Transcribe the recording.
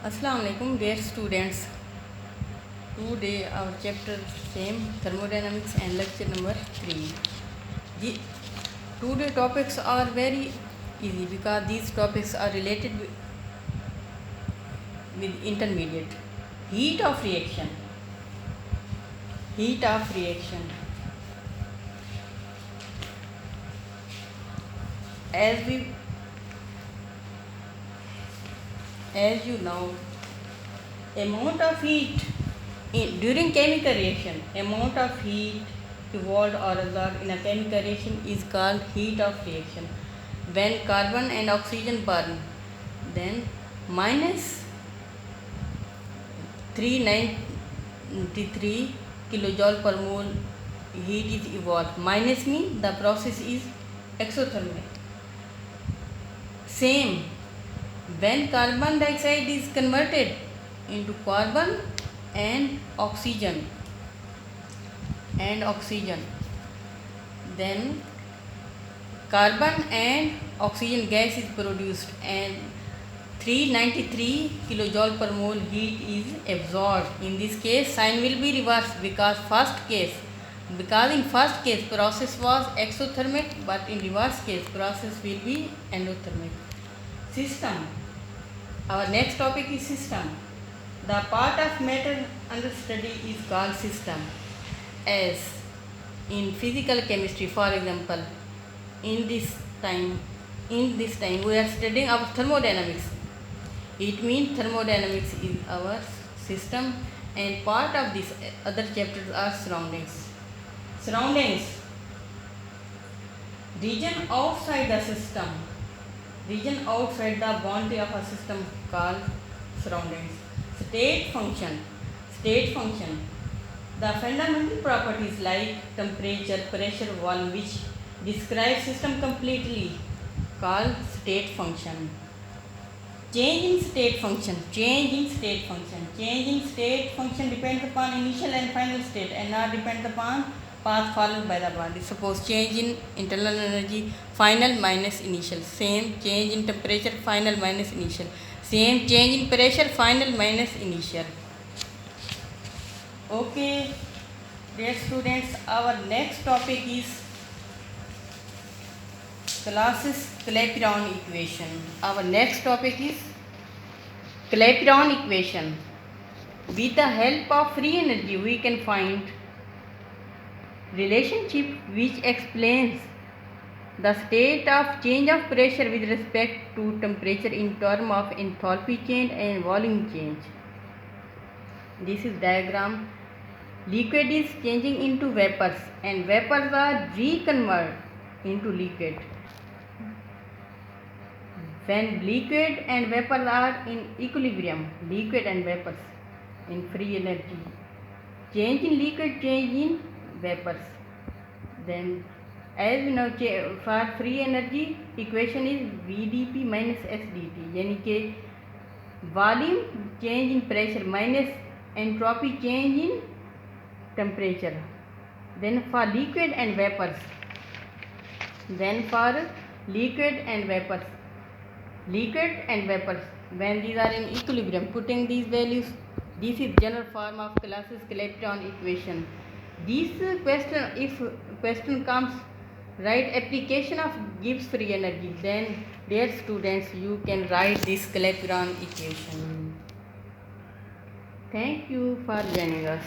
Assalamu alaikum dear students. Today our chapter same thermodynamics and lecture number 3. The today topics are very easy because these topics are related with intermediate. Heat of reaction. Heat of reaction. As you know, amount of heat during chemical reaction, amount of heat evolved or absorbed in a chemical reaction is called heat of reaction. When carbon and oxygen burn, then minus 393 kilojoule per mole heat is evolved. Minus means the process is exothermic. Same, when carbon dioxide is converted into carbon and oxygen, then carbon and oxygen gas is produced and 393 kilojoule per mole heat is absorbed. In this case sign will be reversed because in first case process was exothermic, but in reverse case process will be endothermic. System. Our next topic is system. The part of matter under study is called system. As in physical chemistry, for example, in this time we are studying our thermodynamics. It means thermodynamics is our system, and part of this other chapters are surroundings. Region outside the system. Region outside the boundary of a system called surroundings. State function. The fundamental properties like temperature, pressure, volume, which describe system completely, called state function. Change in state function depends upon initial and final state and not depends upon path followed by the body. Suppose change in internal energy, final minus initial. Same change in temperature, final minus initial. Same change in pressure, final minus initial. Okay, dear students, our next topic is Clapeyron equation. Our next topic is Clapeyron equation. With the help of free energy, we can find relationship which explains the state of change of pressure with respect to temperature in terms of enthalpy change and volume change. This is diagram. Liquid is changing into vapors and vapors are reconverted into liquid. When liquid and vapors are in equilibrium, liquid and vapors in free energy, change in liquid, change in vapors. Then as we know, for free energy equation is VdP minus SdT, यानी कि volume change in pressure minus entropy change in temperature. Then for liquid and vapors, when these are in equilibrium, putting these values, this is general form of Clapeyron equation. This question, if question comes, write application of Gibbs free energy, then dear students, you can write this Clapeyron equation. Thank you for joining us.